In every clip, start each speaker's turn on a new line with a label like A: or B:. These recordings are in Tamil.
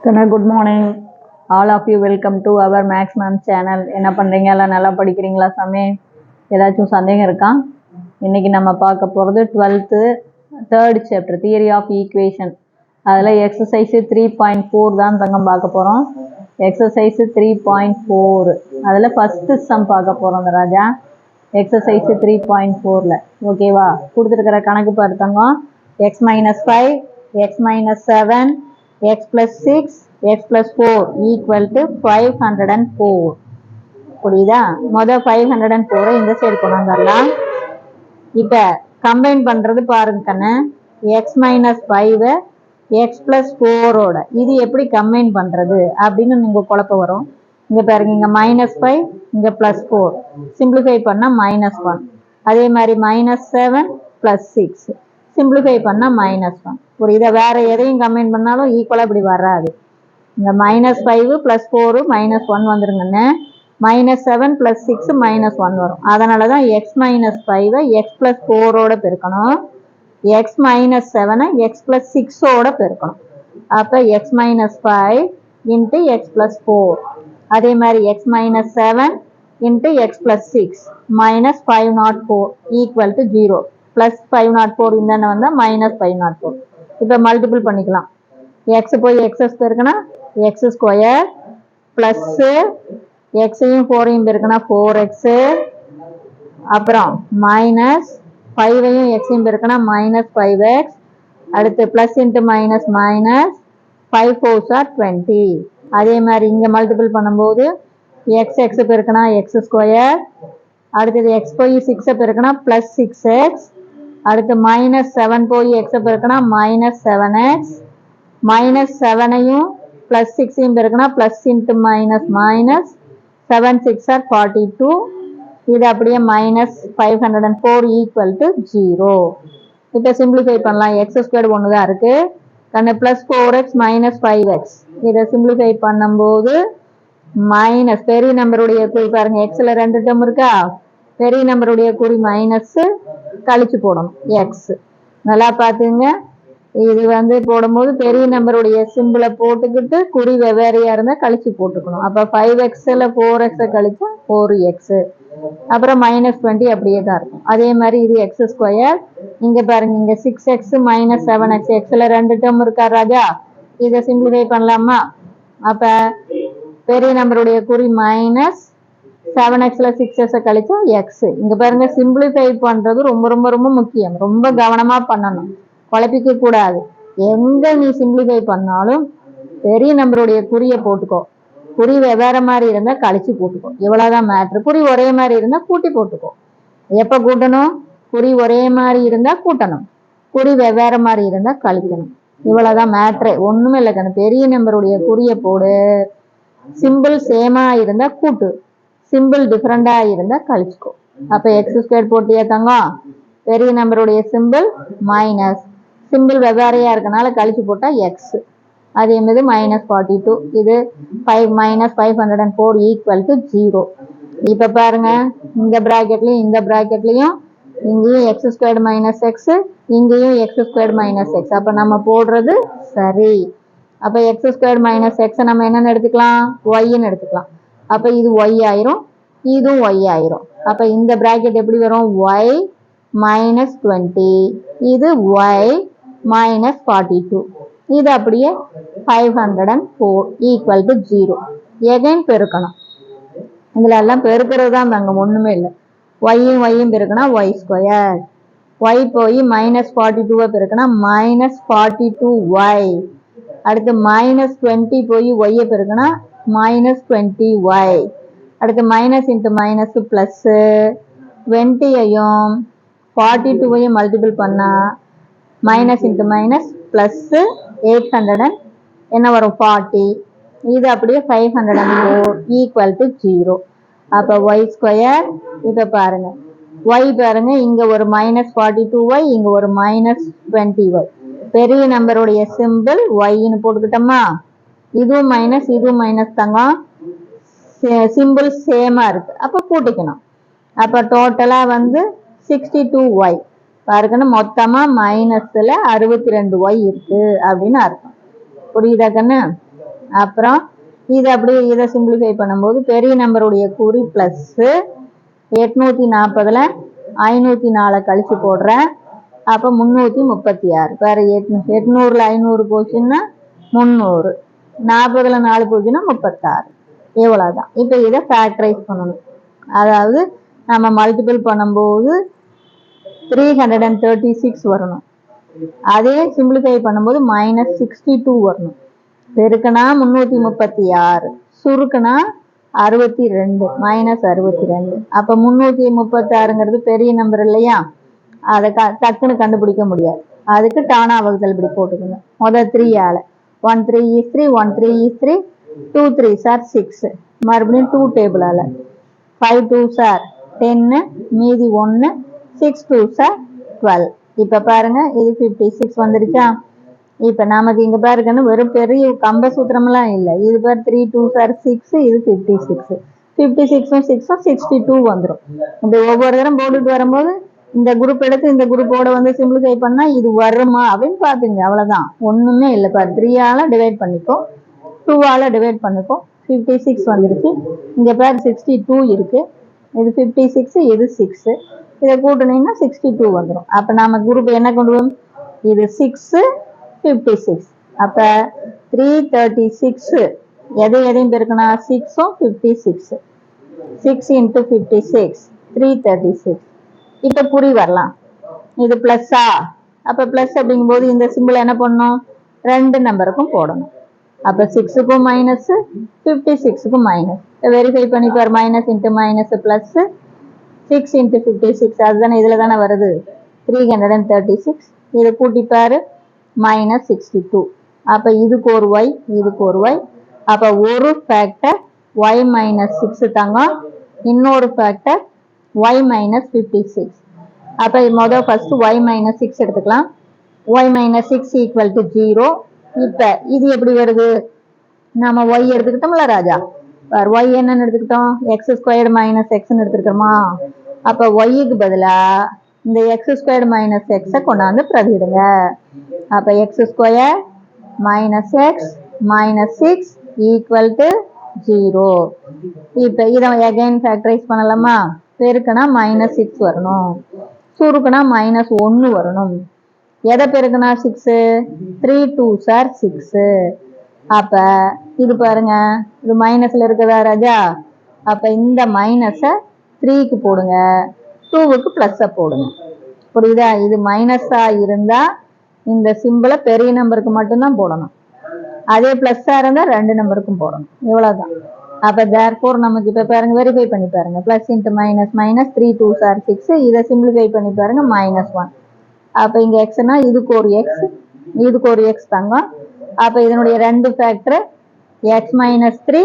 A: Good morning all of you. Welcome to our maths ma'am channel. என்ன பண்ணுறீங்க? எல்லாம் நல்லா படிக்கிறீங்களா சாமி? ஏதாச்சும் சந்தேகம் இருக்கா? இன்றைக்கி நம்ம பார்க்க போகிறது 12th third chapter theory of equation. அதில் எக்ஸசைஸு 3.4 தான் தங்கம் பார்க்க போகிறோம். எக்ஸசைஸு 3.4 அதில் ஃபஸ்ட்டு சம் பார்க்க போகிறோம் அந்த ராஜா. எக்ஸசைஸு 3.4ல் ஓகேவா? கொடுத்துருக்கிற கணக்கு பார்த்தவங்க x - 5 x - 7 x plus 6 x plus 4 equal to 504. புரியுதா? முதல் 504 இந்த சைடு கொண்டு வந்துடலாம். இப்போ கம்பைன் பண்ணுறது பாருங்க கண்ணு. x - 5 x plus 4ஓட இது எப்படி கம்பைன் பண்ணுறது அப்படின்னு நீங்கள் குழப்பம் வரும். இங்கே பாருங்க, இங்கே -5 இங்கே +4 சிம்பிளிஃபை பண்ணால் -1. அதே மாதிரி -7 + 6 சிம்பிளிஃபை பண்ணால் -1. புரியுதா? வேற எதையும் கம்பைன் பண்ணாலும் ஈக்குவலாக இப்படி வராது. இந்த -5 + 4 -1 வந்துருங்கன்னு. -7 + 6 -1 வரும். அதனால தான் x - 5 x plus 4ஓட பெருக்கணும். x - 7 x plus 6ஓட பெருக்கணும். அப்போ x - 5 × x plus 4. அதே மாதிரி x - 7 × x plus 6 -504 equal to 0. +504 இந்த வந்தால் -504. இப்போ மல்டிபிள் பண்ணிக்கலாம். எக்ஸ் போய் எக்ஸஸ் பெருக்குனா x² ப்ளஸ்ஸு எக்ஸையும் 4ஐயும் பெருக்குனா 4x, அப்புறம் -5ஐயும் எக்ஸையும் பெருக்குனா -5x, அடுத்து plus into minus minus 5 4s are 20. அதே மாதிரி இங்கே மல்டிபிள் பண்ணும்போது x பெருக்குனா x², அடுத்தது x போய் 6 பெருக்குனா +6x, அடுத்து -7 போய் x பெருக்குனா -7x, -7ஐயும் +6ஐயும் பெருக்குனா plus into minus minus 7 6 are 42. இது அப்படியே -504 ஈக்குவல் டு 0. இப்போ சிம்பிளிஃபை பண்ணலாம். x² ஒன்று தான் இருக்குது கண்ணு. +4x -5x இதை சிம்பிளிஃபை பண்ணும்போது மைனஸ் பெரிய நம்பருடைய குறி பாருங்க. எக்ஸில் 2 டேர்ம் இருக்கா? பெரிய நம்பருடைய குறி மைனஸ் கழிச்சு போடணும் எக்ஸ். நல்லா பார்த்துங்க. இது போடும்போது பெரிய நம்பருடைய சிம்பிளை போட்டுக்கிட்டு குறி வெவ்வேறையா இருந்தால் கழிச்சு போட்டுக்கணும். அப்போ 5xல 4x கழிச்சா 4x, அப்புறம் -20 அப்படியே தான் இருக்கும். அதே மாதிரி இது x². இங்கே பாருங்க, இங்கே 6x -7x எக்ஸில் 2 டேர்ம் இருக்கா ராஜா? இதை சிம்பிளிஃபை பண்ணலாமா? அப்போ பெரிய நம்பருடைய குறி -7xல 6x கழிச்சா எக்ஸ். இங்கே பாருங்க, சிம்பிளிஃபை பண்ணுறது ரொம்ப ரொம்ப ரொம்ப முக்கியம். ரொம்ப கவனமாக பண்ணணும், குழப்பிக்க கூடாது. எங்கே நீ சிம்பிளிஃபை பண்ணாலும் பெரிய நம்பருடைய குறியை போட்டுக்கோ. குறி வெவ்வேறு மாதிரி இருந்தால் கழிச்சு போட்டுக்கோ. இவ்வளோதான் மேட்ரு. குறி ஒரே மாதிரி இருந்தால் கூட்டி போட்டுக்கோ. எப்போ கூட்டணும்? குறி ஒரே மாதிரி இருந்தால் கூட்டணும், குறி வெவ்வேறு மாதிரி இருந்தால் கழிக்கணும். இவ்வளோதான் மேட்ரு. ஒன்றுமே இல்லை கண்ணு. பெரிய நம்பருடைய குறியை போடு. சிம்பிள் சேமாக இருந்தால் கூட்டு, சிம்பிள் டிஃப்ரெண்டாக இருந்தால் கழிச்சுக்கோ. அப்போ x² போட்டியா தங்கம்? பெரிய நம்பருடைய சிம்பிள் மைனஸ், சிம்பிள் வெவ்வேறையா இருக்கனால கழிச்சு போட்டால் எக்ஸ். அதே மாதிரி -42. இது 5 - 504 ஈக்குவல் டு 0. இப்போ பாருங்க, இந்த ப்ராக்கெட்லையும் இந்த ப்ராக்கெட்லையும் இங்கேயும் x² - x, இங்கேயும் x² - x. அப்போ நம்ம போடுறது சரி. அப்போ x² - x நம்ம என்னென்னு எடுத்துக்கலாம்? ஒய்ன்னு எடுத்துக்கலாம். அப்போ இது ஒய் ஆயிரும், இதுவும் ஒய் ஆயிரும். அப்போ இந்த ப்ராக்கெட் எப்படி வரும்? y -20, இது y -42. இது அப்படியே 504 ஈக்குவல் டு 0. எகைன் பெருக்கணும். இதில் எல்லாம் பெருக்கிறது தான் தாங்க, ஒன்றுமே இல்லை. ஒய்யும் பெருக்கினா y², y போய் -42 பெருக்கினா -42y, அடுத்து -20 போய் y பெருக்கினா -20y, அடுத்து மைனஸ் இன்ட்டு மைனஸ் ப்ளஸ்ஸு 20ஐயும் 42ஐயும் மல்டிபிள் பண்ணால் மைனஸ் இன்ட்டு மைனஸ் ப்ளஸ்ஸு 800 என்ன வரும்? 40. இது அப்படியே 504 ஈக்குவல் டு 0. அப்போ y². இப்போ பாருங்க, y பாருங்க, இங்கே ஒரு -42y, இங்கே ஒரு -20y. பெரிய நம்பருடைய சிம்பிள் ஒய்ன்னு போட்டுக்கிட்டோமா? இதுவும் மைனஸ் இதுவும் மைனஸ் தாங்க, சிம்பிள் சேமாக இருக்குது. அப்போ கூட்டிக்கணும். அப்போ டோட்டலாக 62y பாருங்கன்னு. மொத்தமாக -62y இருக்குது அப்படின்னு அர்த்தம். புரியுதா கண்ணு? அப்புறம் இது அப்படியே இதை சிம்பிளிஃபை பண்ணும்போது பெரிய நம்பருடைய குறி ப்ளஸ்ஸு 840ல் 504 கழிச்சு போடுறேன். அப்போ 336. வேறு 800ல் 500 போச்சுன்னா 300, 40ல் 4 போச்சுன்னா 36. இவ்வளோதான். இப்போ இதை ஃபேக்டரைஸ் பண்ணணும். அதாவது நம்ம மல்டிபிள் பண்ணும்போது 336 வரணும். அதே சிம்பிளிஃபை பண்ணும்போது -62 வரணும். பெருக்குனா 336, சுருக்குனா 62, -62. அப்போ 336ங்கிறது பெரிய நம்பர் இல்லையா, அதை டக்குன்னு கண்டுபிடிக்க முடியாது. அதுக்கு டானா வகுத்தல் இப்படி போட்டுக்கோங்க. முதல் 3ஆல் 1 3 is 3, 1 3 is 3, 2 3s are 6. மறுபடியும் 2 டேபிளால் 5 2s are 10, மீதி 1, 6 2s are 12. இப்போ பாருங்க இது 56 வந்துருச்சா. இப்போ நமக்கு இங்கே பாருங்கன்னு வெறும் பெரிய கம்ப சூத்திரமெல்லாம் இல்லை. இது பாரு 3 2s are 6, இது 56. 56ம் 6ம் 62 வந்துடும். இந்த ஒவ்வொரு தரம் போட்டுட்டு வரும்போது இந்த குரூப் எடுத்து இந்த குரூப்போட வந்து சிம்பிளிஃபை பண்ணால் இது வருமா அப்படின்னு பார்த்துங்க. அவ்வளோதான், ஒன்றுமே இல்லை. பாரு 3ஆல் டிவைட் பண்ணிக்கோ, 2ஆல் டிவைட் பண்ணிக்கோ, 56 வந்துருச்சு. இங்கே பாரு 62 இருக்குது. இது 56, இது 6. இதை கூட்டினீங்கன்னா 62 வந்துடும். அப்போ நம்ம குரூப் என்ன கொண்டு வரும், இது 6 56. அப்போ 336 எதையும் பெருக்கணும், 6ம் 56. 6 × 56 336. இப்போ குறி வரலாம். இது ப்ளஸ்ஸா, அப்போ ப்ளஸ் அப்படிங்கும்போது இந்த சிம்பிள் என்ன பண்ணணும், ரெண்டு நம்பருக்கும் போடணும். அப்போ 6க்கும் மைனஸ், 56க்கும் மைனஸ். வெரிஃபை பண்ணிப்பார். மைனஸ் இன்ட்டு மைனஸ் ப்ளஸ் 6 × 56, அதுதானே இதில் தானே வருது 336. இதை கூட்டிப்பார் -62. அப்போ இதுக்கு ஒரு ஒய், இதுக்கு ஒரு ஒய். அப்போ ஒரு ஃபேக்டர் y -6 தங்கம், இன்னொரு ஃபேக்டர் y -56. அப்போ முதல் ஃபர்ஸ்ட் y -6 எடுத்துக்கலாம். y -6 = 0. இப்போ இது எப்படி வருது, நம்ம y எடுத்துக்கிட்டோம்ல ராஜா. y என்னன்னு எடுத்துக்கிட்டோம், x² - xன்னு எடுத்துக்கிட்டோமா. அப்போ yக்கு பதிலாக இந்த x² - x கொண்டாந்து பிரதிடுங்க. அப்போ x² - x -6 = 0. இப்போ இதை அகைன் ஃபேக்டரைஸ் பண்ணலாமா. பெருக்குனா -6 வரணும், சுருக்குனா -1 வரணும். எதை பெருக்குனா 6, 3 2s are 6. அப்போ இது பாருங்க, இது மைனஸில் இருக்குதா ராஜா. அப்போ இந்த மைனஸை 3க்கு போடுங்க, 2க்கு ப்ளஸ்ஸை போடுங்க. புரியுதா. இது மைனஸாக இருந்தால் இந்த சிம்பிளை பெரிய நம்பருக்கு மட்டும்தான் போடணும். அதே ப்ளஸ்ஸாக இருந்தால் ரெண்டு நம்பருக்கும் போடணும். இவ்வளோதான். அப்போ தேர்ஃபோர் நமக்கு இப்போ பாருங்க, வெரிஃபை பண்ணி பாருங்க. Plus into minus minus 3 2s are 6. இதை சிம்பிளிஃபை பண்ணி பாருங்க, -1. அப்போ இங்கே எக்ஸ்னா இதுக்கு ஒரு எக்ஸ், இதுக்கு ஒரு எக்ஸ் தங்கம். அப்போ இதனுடைய ரெண்டு ஃபேக்டர் x - 3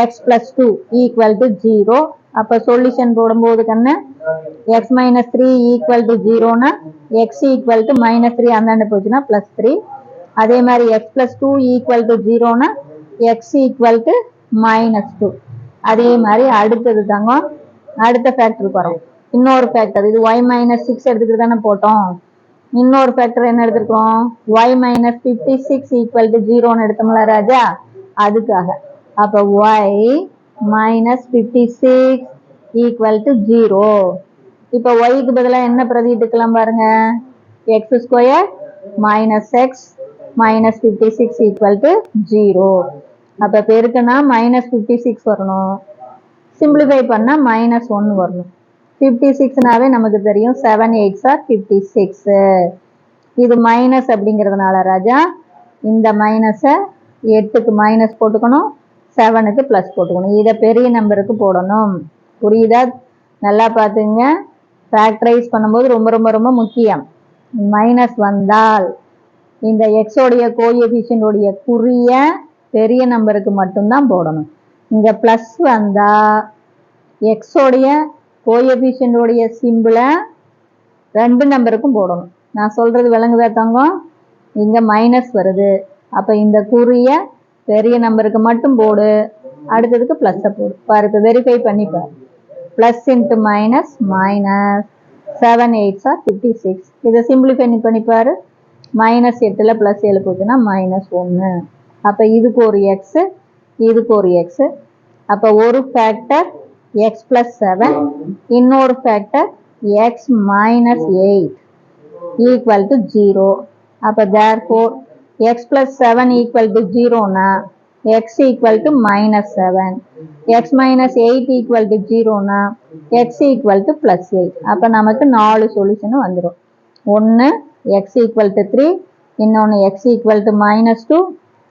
A: x + 2 = 0. அப்போ சொல்யூஷன் போடும்போது கண்ணு x - 3 = 0னா x = -3 அந்தாண்ட போச்சுன்னா +3. அதே மாதிரி x + 2 = 0னா x = -2. அதே மாதிரி அடுத்தது தங்கம், அடுத்த ஃபேக்டருக்கு வரும். இன்னொரு ஃபேக்டர் இது y -6 எடுத்துக்கிட்டு தானே போட்டோம். இன்னொரு ஃபேக்டர் என்ன எடுத்துருக்கோம், y -56 = 0ன்னு எடுத்தோம்ல ராஜா, அதுக்காக. அப்போ y -56 = 0. இப்போ yக்கு பதிலாக என்ன பிரதிட்டுக்கலாம் பாருங்க, x² - x -56 = 0. அப்போ பெருக்குனா -56 வரணும், சிம்பிளிஃபை பண்ணால் -1 வரணும். 56னாவே நமக்கு தெரியும் 7 8s are 56. இது மைனஸ் அப்படிங்கிறதுனால ராஜா இந்த மைனஸை 8க்கு மைனஸ் போட்டுக்கணும், 7க்கு ப்ளஸ் போட்டுக்கணும். இதை பெரிய நம்பருக்கு போடணும். புரியுதா. நல்லா பார்த்துங்க. ஃபேக்டரைஸ் பண்ணும்போது ரொம்ப ரொம்ப ரொம்ப முக்கியம். மைனஸ் வந்தால் இந்த எக்ஸோடைய கோஎஃபிஷியன்டோடைய குறிய பெரிய நம்பருக்கு மட்டும்தான் போடணும். இங்கே ப்ளஸ் வந்தால் எக்ஸோடைய கோஎஃபிஷியன்டோடைய சிம்பிளை ரெண்டு நம்பருக்கும் போடணும். நான் சொல்கிறது விளங்குதா தங்கம். இங்கே மைனஸ் வருது, அப்போ இந்த குறிய பெரிய நம்பருக்கு மட்டும் போடு, அடுத்ததுக்கு ப்ளஸ்ஸை போடு. பாரு, இப்போ வெரிஃபை பண்ணிப்பார். Plus into minus minus 7 8s are 56. இதை சிம்பிளிஃபை பண்ணிப்பார். -8ல் +7 போச்சுன்னா -1. அப்போ இதுக்கு ஒரு எக்ஸு, இதுக்கு ஒரு எக்ஸு. அப்போ ஒரு ஃபேக்டர் எக்ஸ் ப்ளஸ் 7, இன்னொரு factor x minus 8 equal to 0. அப்போ therefore x plus 7 equal to 0னா x equal to minus 7, x minus 8 equal to 0னா x equal to plus 8. அப்போ நமக்கு 4 சொல்யூஷன் வந்துடும். ஒன்று x equal to 3, இன்னொன்று x equal to minus 2,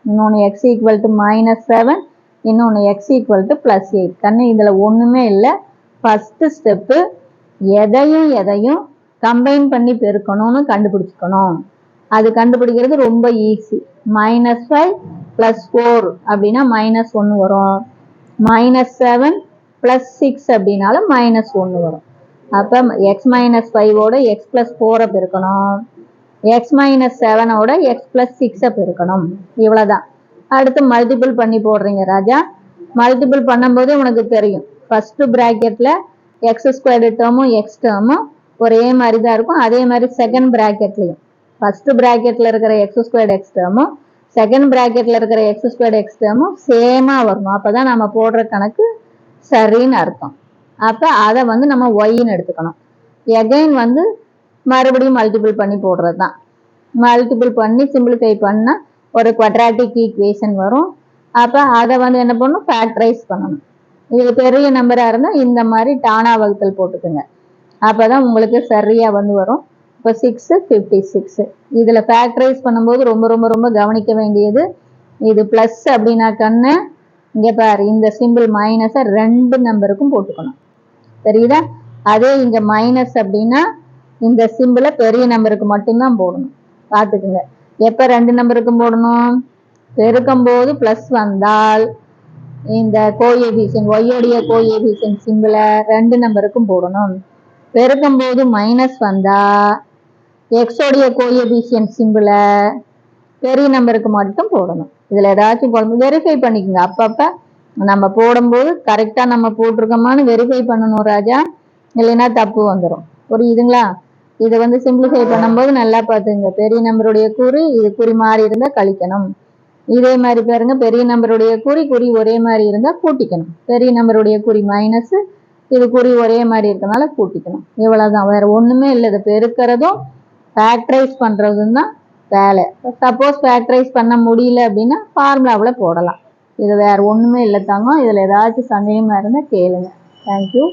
A: இன்னொன்று x equal to minus 7, இன்னொன்று x equal to plus 8. கண்ணு இதில் ஒன்றுமே இல்லை. ஃபஸ்ட்டு ஸ்டெப்பு எதையும் கம்பைன் பண்ணி பெருக்கணும்னு கண்டுபிடிச்சிக்கணும். அது கண்டுபிடிக்கிறது ரொம்ப ஈஸி. -5 + 4 அப்படின்னா -1 வரும். -7 + 6 அப்படின்னாலும் -1 வரும். அப்போ x - 5ஓட x + 4 பெருக்கணும், x - 7ஓட x + 6 பெருக்கணும். இவ்வளோதான். அடுத்து மல்டிபிள் பண்ணி போடுறீங்க ராஜா. மல்டிபிள் பண்ணும்போது உனக்கு தெரியும், ஃபர்ஸ்ட் ப்ராக்கெட்டில் x² டேர்மும் x டேர்மும் ஒரே மாதிரி தான் இருக்கும். அதே மாதிரி செகண்ட் ப்ராக்கெட்லையும் ஃபர்ஸ்ட் ப்ராக்கெட்டில் இருக்கிற x² x டேர்மும் செகண்ட் ப்ராக்கெட்டில் இருக்கிற x² x டேர்மும் சேமாக வரணும். அப்போ தான் நம்ம போடுற கணக்கு சரின்னு அர்த்தம். அப்போ அதை நம்ம ஒய்ன்னு எடுத்துக்கணும். எகைன் மறுபடியும் மல்டிபிள் பண்ணி போடுறது தான். மல்டிபிள் பண்ணி சிம்பிளிஃபை பண்ணால் ஒரு குவாட்ராட்டிக் ஈக்குவேஷன் வரும். அப்போ அதை என்ன பண்ணணும், ஃபேக்டரைஸ் பண்ணணும். இது பெரிய நம்பராக இருந்தால் இந்த மாதிரி டானா வகுத்தல் போட்டுக்குங்க. அப்போ தான் உங்களுக்கு சரியாக வரும். இப்போ 6 56. இதில் ஃபேக்டரைஸ் பண்ணும்போது ரொம்ப ரொம்ப ரொம்ப கவனிக்க வேண்டியது, இது ப்ளஸ் அப்படின்னா கண்ணு இங்கே பாரு, இந்த சிம்பிள் மைனஸை 2 நம்பருக்கும் போட்டுக்கணும். தெரியுதா? அதே இங்கே மைனஸ் அப்படின்னா இந்த சிம்பிளை பெரிய நம்பருக்கு மட்டும்தான் போடணும். பார்த்துக்குங்க. எப்போ 2 நம்பருக்கும் போடணும்? பெருக்கும் போது ப்ளஸ் வந்தால் இந்த கோஎஃபிஷியன்ட் ஒய்யோடைய கோஎஃபிஷியன்ட் சிம்பிளை 2 நம்பருக்கும் போடணும். பெருக்கும் போது மைனஸ் வந்தா எக்ஸோடைய கோஎஃபிஷியன்ட் சிம்பிளை பெரிய நம்பருக்கு மட்டும் போடணும். இதில் ஏதாச்சும் வெரிஃபை பண்ணிக்கோங்க. அப்பப்போ நம்ம போடும்போது கரெக்டாக நம்ம போட்டிருக்கோமான்னு வெரிஃபை பண்ணணும் ராஜா, இல்லைன்னா தப்பு வந்துடும். புரியுதுங்களா? இதை சிம்பிளிஃபை பண்ணும்போது நல்லா பார்த்துங்க. பெரிய நம்பருடைய குறி இது குறி மாறி இருந்தால் கழிக்கணும். இதே மாதிரி பாருங்க, பெரிய நம்பருடைய குறி ஒரே மாதிரி இருந்தால் கூட்டிக்கணும். பெரிய நம்பருடைய குறி மைனஸ், இது குறி ஒரே மாதிரி இருக்கனால கூட்டிக்கணும். இவ்வளோதான், வேற ஒன்றுமே இல்லை. இதை பெருக்கிறதும் ஃபேக்டரைஸ் பண்ணுறதும் தான் வேலை. சப்போஸ் ஃபேக்டரைஸ் பண்ண முடியல அப்படின்னா ஃபார்முலாவில் போடலாம். இது வேற ஒன்றுமே இல்லை தங்கம். இதில் ஏதாச்சும் சந்தேகமாக இருந்தால் கேளுங்க. தேங்க்யூ.